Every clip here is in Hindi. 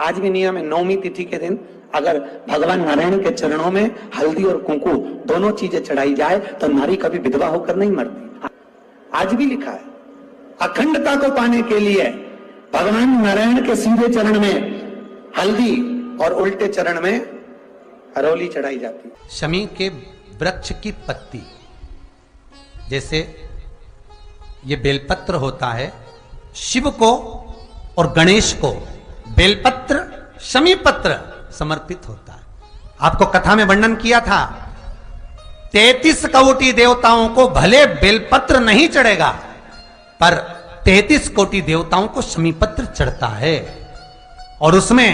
आज भी नियम है, नवमी तिथि के दिन अगर भगवान नारायण के चरणों में हल्दी और कुंकू दोनों चीजें चढ़ाई जाए तो नारी कभी विधवा होकर नहीं मरती। आज भी लिखा है, अखंडता को पाने के लिए भगवान नारायण के सीधे चरण में हल्दी और उल्टे चरण में अरौली चढ़ाई जाती। शमी के वृक्ष की पत्ती, जैसे ये बेलपत्र होता है, शिव को और गणेश को बेलपत्र शमी पत्र समर्पित होता है। आपको कथा में वर्णन किया था, 33 कोटि देवताओं को भले बेलपत्र नहीं चढ़ेगा, पर 33 कोटि देवताओं को शमी पत्र चढ़ता है। और उसमें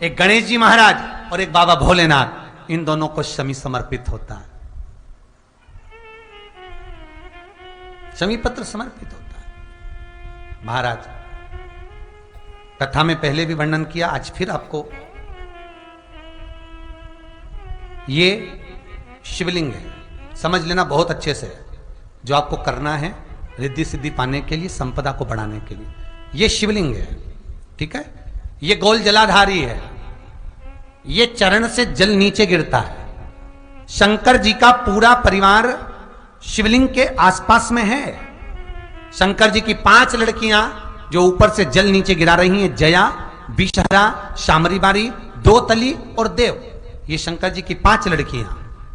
एक गणेश जी महाराज और एक बाबा भोलेनाथ, इन दोनों को शमी समर्पित होता है, शमी पत्र समर्पित होता है। महाराज कथा में पहले भी वर्णन किया, आज फिर आपको, ये शिवलिंग है, समझ लेना बहुत अच्छे से, जो आपको करना है रिद्धि सिद्धि पाने के लिए, संपदा को बढ़ाने के लिए। ये शिवलिंग है, ठीक है। ये गोल जलाधारी है, ये चरण से जल नीचे गिरता है। शंकर जी का पूरा परिवार शिवलिंग के आसपास में है। शंकर जी की 5 लड़कियां जो ऊपर से जल नीचे गिरा रही हैं, जया, विषहरा, शामरी बारी, दोतली और देव, ये शंकर जी की 5 लड़कियां,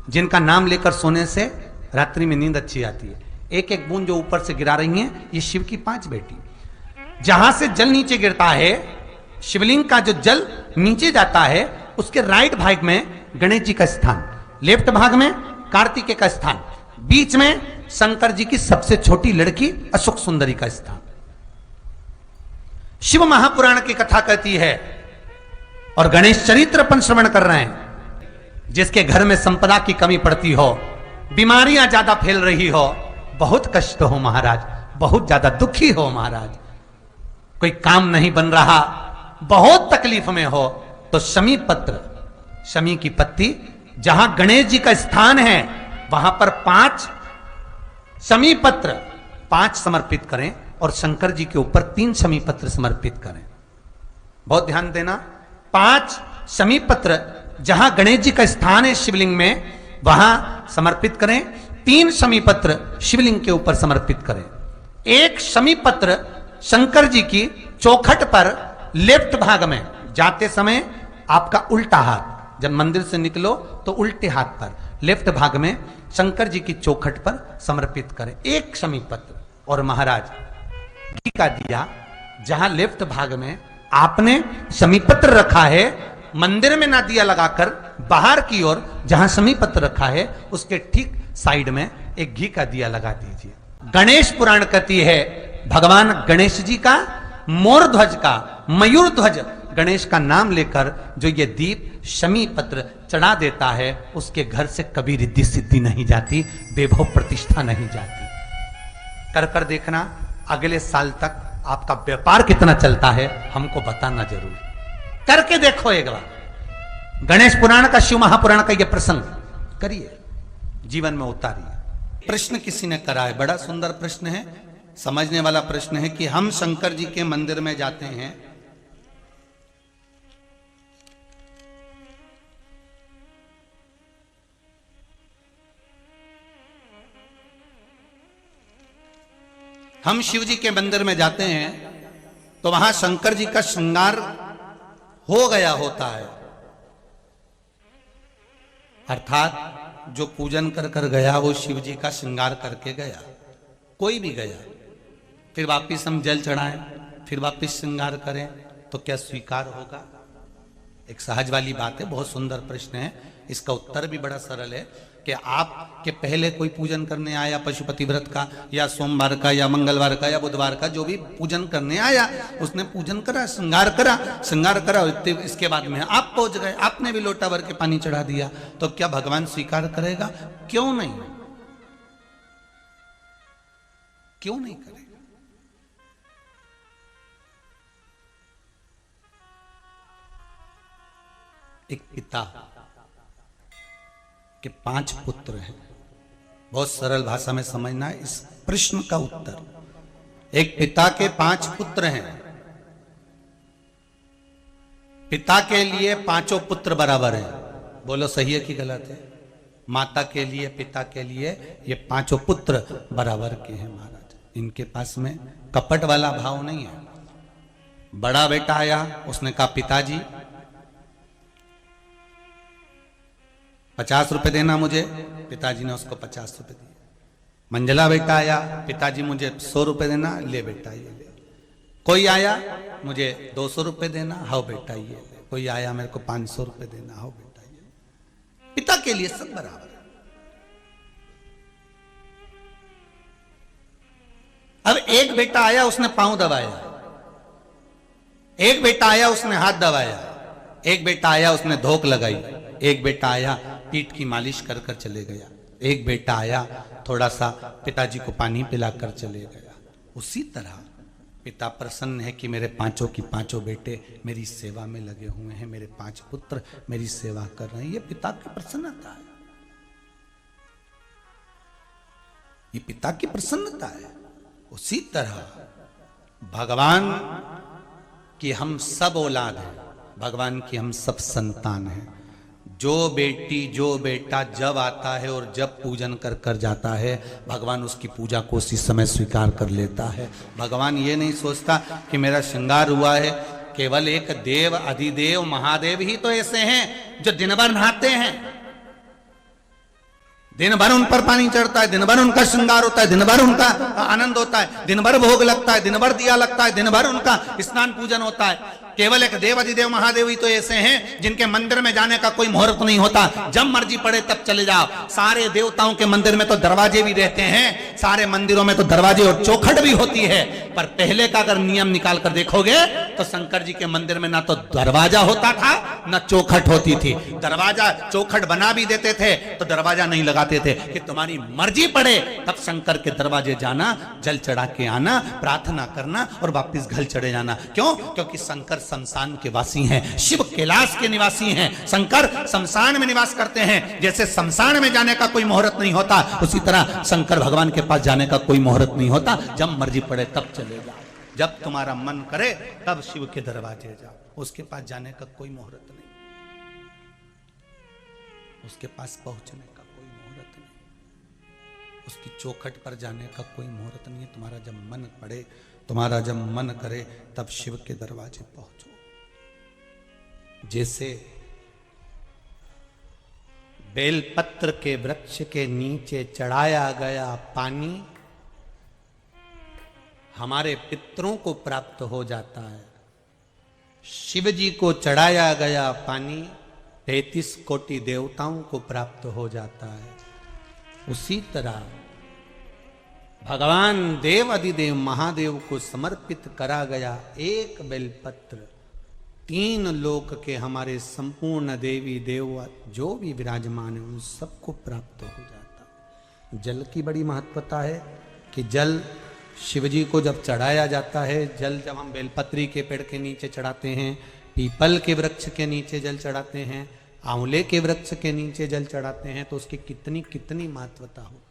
जिनका नाम लेकर सोने से रात्रि में नींद अच्छी आती है। एक एक बूंद जो ऊपर से गिरा रही हैं, ये शिव की 5 बेटी। जहां से जल नीचे गिरता है, शिवलिंग का जो जल नीचे जाता है, उसके राइट भाग में गणेश जी का स्थान, लेफ्ट भाग में कार्तिकेय का स्थान, बीच में शंकर जी की सबसे छोटी लड़की अशोक सुंदरी का स्थान। शिव महापुराण की कथा कहती है, और गणेश चरित्र अपन श्रवण कर रहे हैं, जिसके घर में संपदा की कमी पड़ती हो, बीमारियां ज्यादा फैल रही हो, बहुत कष्ट हो महाराज, बहुत ज्यादा दुखी हो महाराज, कोई काम नहीं बन रहा, बहुत तकलीफ में हो, तो शमी पत्र, शमी की पत्ती, जहां गणेश जी का स्थान है वहां पर 5 शमी पत्र 5 समर्पित करें, और शंकर जी के ऊपर 3 शमी पत्र समर्पित करें। बहुत ध्यान देना, 5 शमी पत्र जहां गणेश जी का स्थान है शिवलिंग में, वहां समर्पित करें। 3 शमी पत्र शिवलिंग के ऊपर समर्पित करें। 1 शमी पत्र शंकर जी की चौखट पर लेफ्ट भाग में, जाते समय आपका उल्टा हाथ, जब मंदिर से निकलो तो उल्टे हाथ पर लेफ्ट भाग में शंकर जी की चौखट पर समर्पित करें 1 शमी पत्र। और महाराज घी का दिया, जहां लेफ्ट भाग में आपने शमी पत्र रखा है, मंदिर में ना दिया लगाकर बाहर की ओर जहां शमी पत्र रखा है, उसके ठीक साइड में एक घी का दिया लगा दीजिए। गणेश पुराण कहती है, भगवान गणेश जी का मोर ध्वज का, मयूर ध्वज गणेश का नाम लेकर जो ये दीप शमी पत्र चढ़ा देता है, उसके घर से कभी रिद्धि सिद्धि नहीं जाती, वैभव प्रतिष्ठा नहीं जाती। कर देखना, अगले साल तक आपका व्यापार कितना चलता है हमको बताना जरूर, करके देखो एक बार। गणेश पुराण का, शिव महापुराण का यह प्रसंग करिए, जीवन में उतारिए। प्रश्न किसी ने करा है, बड़ा सुंदर प्रश्न है, समझने वाला प्रश्न है कि हम शंकर जी के मंदिर में जाते हैं, हम शिव जी के मंदिर में जाते हैं तो वहां शंकर जी का श्रृंगार हो गया होता है, अर्थात जो पूजन कर गया वो शिव जी का श्रृंगार करके गया, कोई भी गया, फिर वापिस हम जल चढ़ाएं, फिर वापिस श्रृंगार करें, तो क्या स्वीकार होगा? एक सहज वाली बात है, बहुत सुंदर प्रश्न है। इसका उत्तर भी बड़ा सरल है कि आपके पहले कोई पूजन करने आया, पशुपति व्रत का या सोमवार का या मंगलवार का या बुधवार का, जो भी पूजन करने आया उसने पूजन करा, श्रृंगार करा, इसके बाद में आप पहुंच गए, आपने भी लोटा भर के पानी चढ़ा दिया, तो क्या भगवान स्वीकार करेगा? क्यों नहीं, क्यों नहीं करेगा? एक पिता के 5 पुत्र हैं, बहुत सरल भाषा में समझना है इस प्रश्न का उत्तर। एक पिता के 5 पुत्र हैं, पिता के लिए पांचों पुत्र बराबर है। बोलो सही है कि गलत है? माता के लिए, पिता के लिए ये पांचों पुत्र बराबर के हैं महाराज। इनके पास में कपट वाला भाव नहीं है। बड़ा बेटा आया, उसने कहा पिताजी 50 रुपए देना मुझे। पिताजी ने उसको 50 रुपए दिए। मंझला बेटा आया, पिताजी मुझे 100 रुपए देना। ले बेटा ये ले। कोई आया, मुझे 200 रुपए देना। हाउ बेटा ये ले। कोई आया, मेरे को 500 रुपए देना। हाउ बेटा ये ले। पिता के लिए सब बराबर है। अब एक बेटा आया, उसने पांव दबाया। एक बेटा आया, उसने हाथ दबाया। एक बेटा आया, उसने धोक लगाई। एक बेटा आया, पीठ की मालिश कर कर चले गया। एक बेटा आया, थोड़ा सा पिताजी को पानी पिलाकर चले गया। उसी तरह पिता प्रसन्न है कि मेरे पांचों की पांचों बेटे मेरी सेवा में लगे हुए हैं, मेरे 5 पुत्र मेरी सेवा कर रहे हैं। ये पिता की प्रसन्नता है। ये पिता की प्रसन्नता है। उसी तरह भगवान की हम सब औलाद हैं, भगवान की हम सब संतान हैं। जो बेटी जो बेटा जब आता है और जब पूजन कर कर जाता है, भगवान उसकी पूजा को उसी समय स्वीकार कर लेता है। भगवान ये नहीं सोचता कि मेरा श्रृंगार हुआ है। केवल एक देव, अधिदेव, महादेव ही तो ऐसे हैं जो दिन भर नहाते हैं, दिन भर उन पर पानी चढ़ता है, दिन भर उनका श्रृंगार होता है, दिन भर उनका आनंद होता है, दिन भर भोग लगता है, दिन भर दिया लगता है, दिन भर उनका स्नान पूजन होता है। केवल एक देव अधिदेव महादेव ही तो ऐसे हैं जिनके मंदिर में जाने का कोई मुहूर्त नहीं होता। जब मर्जी पड़े तब चले जाओ। सारे देवताओं के मंदिर में तो दरवाजे भी रहते हैं, सारे मंदिरों में तो दरवाजे और चौखट भी होती है। पर पहले का अगर नियम निकाल कर देखोगे तो शंकर जी के मंदिर में ना तो दरवाजा होता था ना चौखट होती थी। दरवाजा चौखट बना भी देते थे तो दरवाजा नहीं लगाते थे कि तुम्हारी मर्जी पड़े तब शंकर के दरवाजे जाना, जल चढ़ा के आना, प्रार्थना करना और वापिस घर चढ़े जाना। क्यों? क्योंकि शंकर शमशान के वासी हैं, शिव कैलाश के निवासी हैं। शंकर शमशान में निवास करते हैं। जैसे शमशान में जाने का कोई मुहूर्त नहीं होता, उसी तरह शंकर भगवान के पास जाने का कोई मुहूर्त नहीं होता। जब मर्जी पड़े तब चले जाओ, जब तुम्हारा मन करे तब शिव के दरवाजे जाओ। उसके पास जाने का कोई मुहूर्त नहीं, उसके पास पहुंचने का कोई मुहूर्त नहीं, उसकी चौखट पर जाने का कोई मुहूर्त नहीं है। तुम्हारा जब मन पड़े, तुम्हारा जब मन करे तब शिव के दरवाजे पहुंचो। जैसे बेलपत्र के वृक्ष के नीचे चढ़ाया गया पानी हमारे पितरों को प्राप्त हो जाता है, शिव जी को चढ़ाया गया पानी 33 कोटि देवताओं को प्राप्त हो जाता है। उसी तरह भगवान देव अधिदेव महादेव को समर्पित करा गया एक बेलपत्र 3 लोक के हमारे संपूर्ण देवी देवता जो भी विराजमान है उन सबको प्राप्त हो जाता। जल की बड़ी महत्वता है कि जल शिवजी को जब चढ़ाया जाता है, जल जब हम बेलपत्री के पेड़ के नीचे चढ़ाते हैं, पीपल के वृक्ष के नीचे जल चढ़ाते हैं, आंवले के वृक्ष के नीचे जल चढ़ाते हैं, तो उसकी कितनी कितनी महत्वता होती है।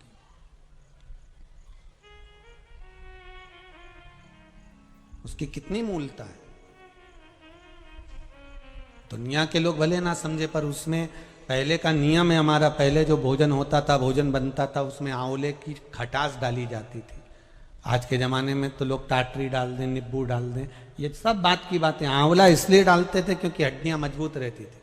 उसकी कितनी मूलता है। दुनिया के लोग भले ना समझे, पर उसमें पहले का नियम है हमारा। पहले जो भोजन होता था, भोजन बनता था, उसमें आंवले की खटास डाली जाती थी। आज के ज़माने में तो लोग टाटरी डाल दें, नींबू डाल दें, ये सब बात की बातें। आंवला इसलिए डालते थे क्योंकि हड्डियां मजबूत रहती थी।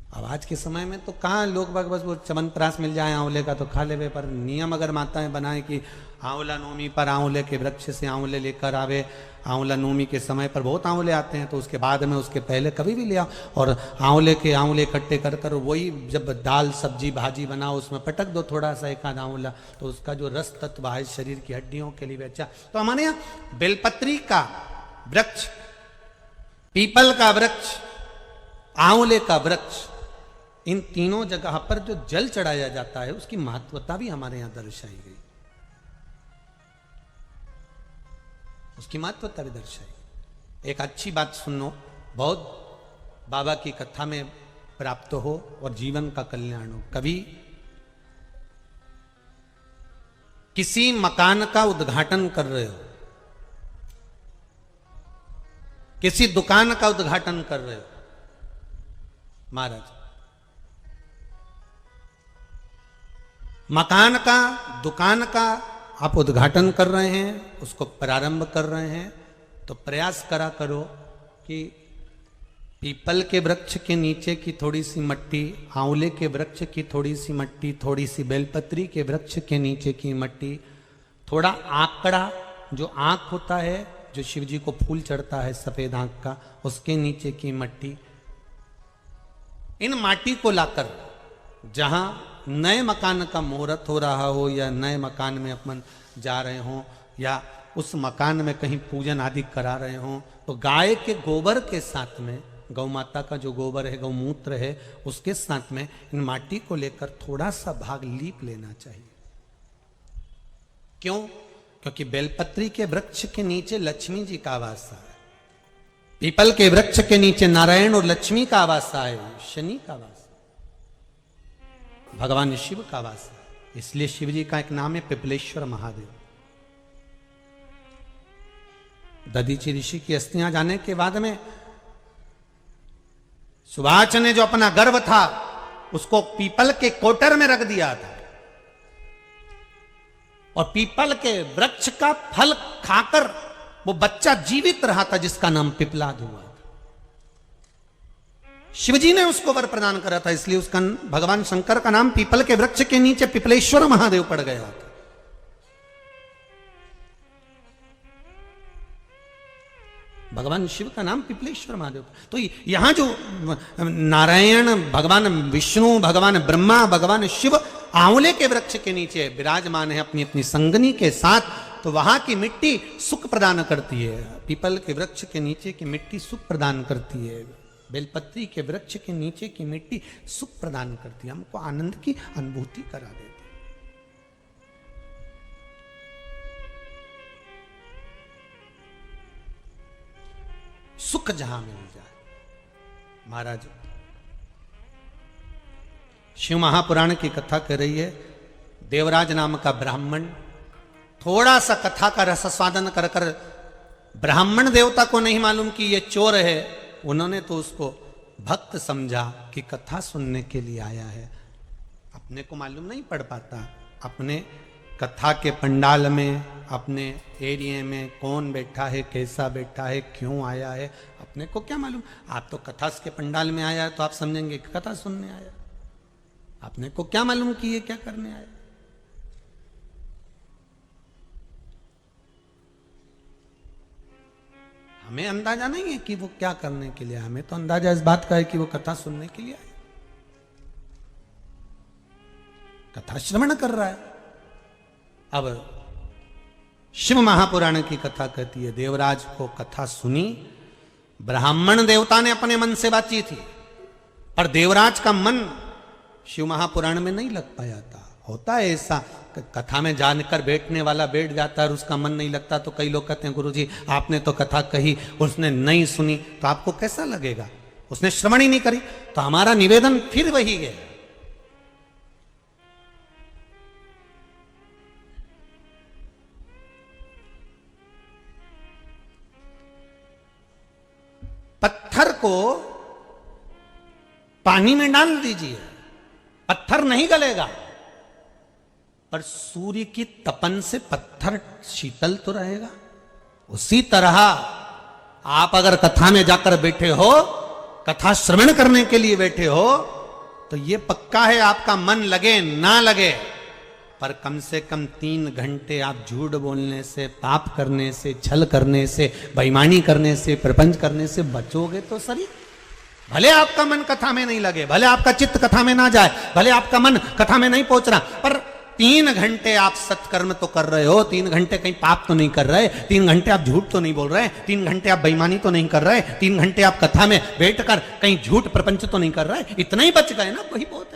अब आज के समय में तो कहाँ लोग बाग बस वो च्यवनप्राश मिल जाए आंवले का तो खा ले। पर नियम अगर माताएं बनाए कि आंवला नवमी पर आंवले के वृक्ष से आंवले लेकर आवे, आंवला नवमी के समय पर बहुत आंवले आते हैं, तो उसके बाद में उसके पहले कभी भी ले आओ और आंवले इकट्ठे कर कर वही जब दाल सब्जी भाजी बनाओ उसमें पटक दो थोड़ा सा एक आध आंवला, तो उसका जो रस तत्व है शरीर की हड्डियों के लिए अच्छा। तो हमारे यहाँ बेलपत्री का वृक्ष, पीपल का वृक्ष, आंवले का वृक्ष, इन तीनों जगह पर जो जल चढ़ाया जाता है उसकी महत्वता भी हमारे यहां दर्शाई गई, उसकी महत्वता भी दर्शाई। एक अच्छी बात सुनो, बहुत बाबा की कथा में प्राप्त हो और जीवन का कल्याण हो। कभी किसी मकान का उद्घाटन कर रहे हो, किसी दुकान का उद्घाटन कर रहे हो महाराज, मकान का, दुकान का आप उद्घाटन कर रहे हैं, उसको प्रारंभ कर रहे हैं, तो प्रयास करा करो कि पीपल के वृक्ष के नीचे की थोड़ी सी मट्टी, आंवले के वृक्ष की थोड़ी सी मट्टी, थोड़ी सी बेलपत्री के वृक्ष के नीचे की मट्टी, थोड़ा आंकड़ा, जो आंख होता है, जो शिव जी को फूल चढ़ता है सफेद आंख का, उसके नीचे की मट्टी, इन माटी को लाकर जहां नए मकान का मुहूर्त हो रहा हो या नए मकान में अपन जा रहे हो या उस मकान में कहीं पूजन आदि करा रहे हो, तो गाय के गोबर के साथ में, गौ माता का जो गोबर है, गौमूत्र है, उसके साथ में इन माटी को लेकर थोड़ा सा भाग लीप लेना चाहिए। क्यों? क्योंकि बेलपत्री के वृक्ष के नीचे लक्ष्मी जी का आवास है, पीपल के वृक्ष के नीचे नारायण और लक्ष्मी का आवास है, शनि का आवास, भगवान शिव का आवास है। इसलिए शिव जी का एक नाम है पिपलेश्वर महादेव। दधीची ऋषि की अस्थियां जाने के बाद में सुभाष ने जो अपना गर्भ था उसको पीपल के कोटर में रख दिया था, और पीपल के वृक्ष का फल खाकर वो बच्चा जीवित रहा था, जिसका नाम पिपलाद हुआ था। शिवजी ने उसको वर प्रदान करा था, इसलिए उसका भगवान शंकर का नाम पीपल के वृक्ष के नीचे पिपलेश्वर महादेव पड़ गया था। भगवान शिव का नाम पिपलेश्वर महादेव। तो यहां जो नारायण, भगवान विष्णु, भगवान ब्रह्मा, भगवान शिव आंवले के वृक्ष के नीचे विराजमान है अपनी अपनी संगनी के साथ, तो वहां की मिट्टी सुख प्रदान करती है। पीपल के वृक्ष के नीचे की मिट्टी सुख प्रदान करती है, बेलपत्री के वृक्ष के नीचे की मिट्टी सुख प्रदान करती है, हमको आनंद की अनुभूति करा देती है। सुख जहां मिल जाए। महाराज, शिव महापुराण की कथा कर रही है, देवराज नाम का ब्राह्मण थोड़ा सा कथा का रसास्वादन कर कर, ब्राह्मण देवता को नहीं मालूम कि ये चोर है, उन्होंने तो उसको भक्त समझा कि कथा सुनने के लिए आया है। अपने को मालूम नहीं पड़ पाता, अपने कथा के पंडाल में, अपने एरिया में कौन बैठा है, कैसा बैठा है, क्यों आया है, अपने को क्या मालूम। आप तो कथा के पंडाल में आया तो आप समझेंगे कि कथा सुनने आया, अपने को क्या मालूम कि ये क्या करने आया। हमें अंदाजा नहीं है कि वो क्या करने के लिए आया, हमें तो अंदाजा इस बात का है कि वो कथा सुनने के लिए आया, कथा श्रवण कर रहा है। अब शिव महापुराण की कथा कहती है, देवराज को कथा सुनी, ब्राह्मण देवता ने अपने मन से बातचीत थी, पर देवराज का मन शिव महापुराण में नहीं लग पाया था। होता है ऐसा, कथा में जानकर बैठने वाला बैठ जाता है और उसका मन नहीं लगता। तो कई लोग कहते हैं, गुरुजी आपने तो कथा कही, उसने नहीं सुनी, तो आपको कैसा लगेगा, उसने श्रवण ही नहीं करी। तो हमारा निवेदन फिर वही है, पत्थर को पानी में डाल दीजिए, पत्थर नहीं गलेगा, पर सूर्य की तपन से पत्थर शीतल तो रहेगा। उसी तरह आप अगर कथा में जाकर बैठे हो, कथा श्रवण करने के लिए बैठे हो, तो यह पक्का है आपका मन लगे ना लगे, पर कम से कम 3 घंटे आप झूठ बोलने से, पाप करने से, छल करने से, बेईमानी करने से, प्रपंच करने से बचोगे तो सही। भले आपका मन कथा में नहीं लगे, भले आपका चित्त कथा में ना जाए, भले आपका मन कथा में नहीं पहुंच रहा, पर 3 घंटे आप सत्कर्म तो कर रहे हो, 3 घंटे कहीं पाप तो नहीं कर रहे, 3 घंटे आप झूठ तो नहीं बोल रहे, 3 घंटे आप बेईमानी तो नहीं कर रहे, 3 घंटे आप कथा में बैठकर कहीं झूठ प्रपंच तो नहीं कर रहे, इतना ही बच गए ना, वही बहुत है।